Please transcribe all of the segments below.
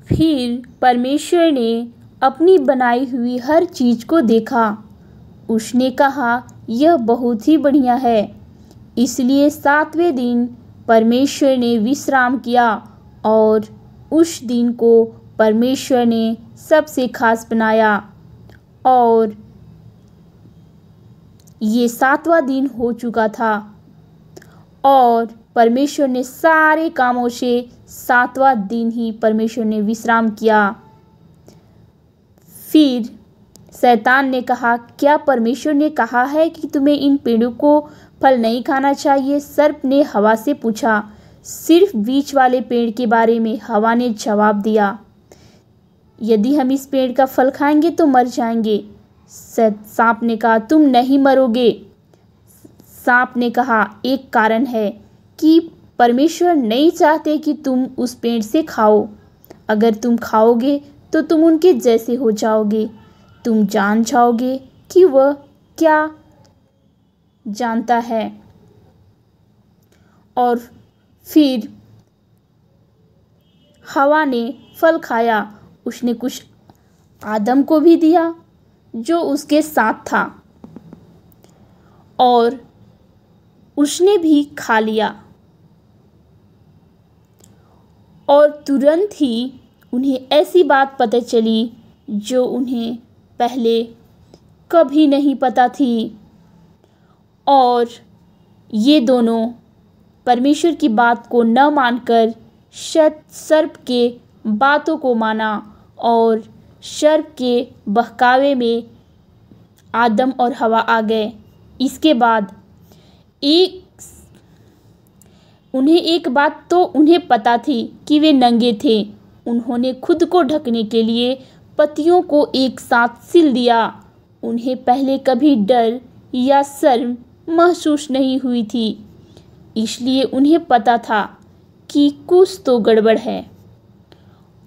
फिर परमेश्वर ने अपनी बनाई हुई हर चीज़ को देखा। उसने कहा, यह बहुत ही बढ़िया है। इसलिए 7वें दिन परमेश्वर ने विश्राम किया और उस दिन को परमेश्वर ने सबसे खास बनाया। और ये 7वां दिन हो चुका था और परमेश्वर ने सारे कामों से 7वां दिन ही परमेश्वर ने विश्राम किया। फिर शैतान ने कहा, क्या परमेश्वर ने कहा है कि तुम्हें इन पेड़ों को फल नहीं खाना चाहिए? सर्प ने हवा से पूछा। सिर्फ बीच वाले पेड़ के बारे में हवा ने जवाब दिया, यदि हम इस पेड़ का फल खाएंगे तो मर जाएंगे। सांप ने कहा, तुम नहीं मरोगे। सांप ने कहा, एक कारण है कि परमेश्वर नहीं चाहते कि तुम उस पेड़ से खाओ। अगर तुम खाओगे तो तुम उनके जैसे हो जाओगे। तुम जान जाओगे कि वह क्या जानता है। और फिर हवा ने फल खाया। उसने कुछ आदम को भी दिया जो उसके साथ था और उसने भी खा लिया। और तुरंत ही उन्हें ऐसी बात पता चली जो उन्हें पहले कभी नहीं पता थी। और ये दोनों परमेश्वर की बात को न मानकर सर्प के बातों को माना और सर्प के बहकावे में आदम और हवा आ गए। इसके बाद उन्हें एक बात तो उन्हें पता थी कि वे नंगे थे। उन्होंने खुद को ढकने के लिए पत्तियों को एक साथ सिल दिया। उन्हें पहले कभी डर या शर्म महसूस नहीं हुई थी, इसलिए उन्हें पता था कि कुछ तो गड़बड़ है।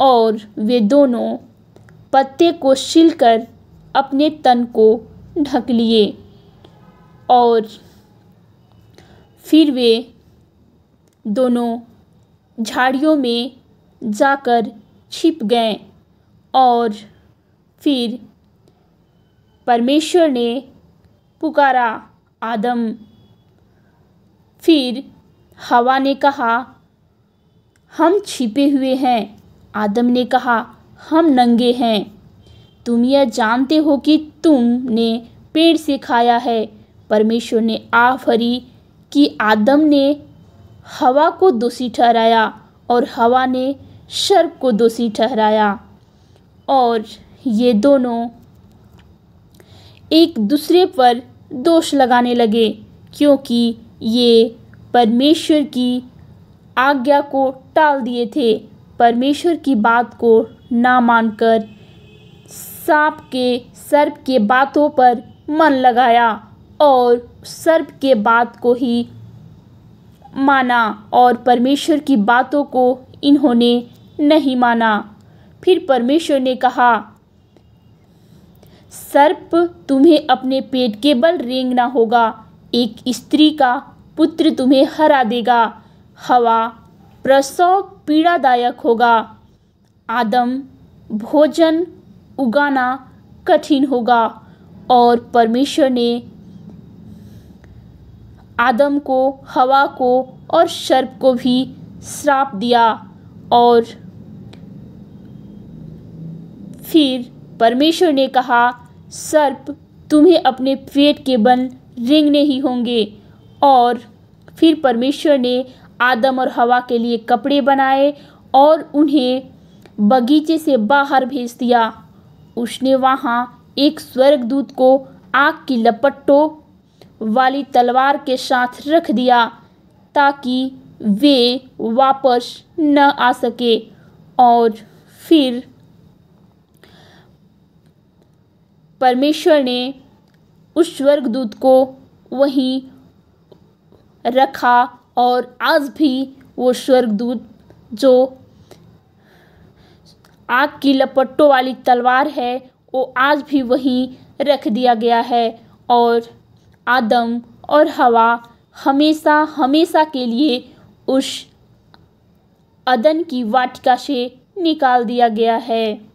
और वे दोनों पत्ते को छिलकर अपने तन को ढक लिए और फिर वे दोनों झाड़ियों में जाकर छिप गए। और फिर परमेश्वर ने पुकारा, आदम। फिर हवा ने कहा, हम छिपे हुए हैं। आदम ने कहा, हम नंगे हैं। तुम यह जानते हो कि तुमने पेड़ से खाया है। परमेश्वर ने आह भरी कि आदम ने हवा को दोषी ठहराया और हवा ने सर्प को दोषी ठहराया। और ये दोनों एक दूसरे पर दोष लगाने लगे क्योंकि ये परमेश्वर की आज्ञा को टाल दिए थे। परमेश्वर की बात को ना मानकर सर्प के बातों पर मन लगाया और सर्प के बात को ही माना और परमेश्वर की बातों को इन्होंने नहीं माना। फिर परमेश्वर ने कहा, सर्प, तुम्हें अपने पेट के बल रेंगना होगा। एक स्त्री का पुत्र तुम्हें हरा देगा। हवा, प्रसव पीड़ादायक होगा। आदम, भोजन उगाना कठिन होगा। और परमेश्वर ने आदम को, हवा को और सर्प को भी श्राप दिया। और फिर परमेश्वर ने कहा, सर्प, तुम्हें अपने पेट के बल रेंगने ही होंगे। और फिर परमेश्वर ने आदम और हवा के लिए कपड़े बनाए और उन्हें बगीचे से बाहर भेज दिया। उसने वहाँ एक स्वर्गदूत को आग की लपटों वाली तलवार के साथ रख दिया ताकि वे वापस न आ सके। और फिर परमेश्वर ने उस स्वर्गदूत को वहीं रखा और आज भी वो स्वर्गदूत जो आग की लपटों वाली तलवार है वो आज भी वहीं रख दिया गया है। और आदम और हवा हमेशा हमेशा के लिए उस अदन की वाटिका से निकाल दिया गया है।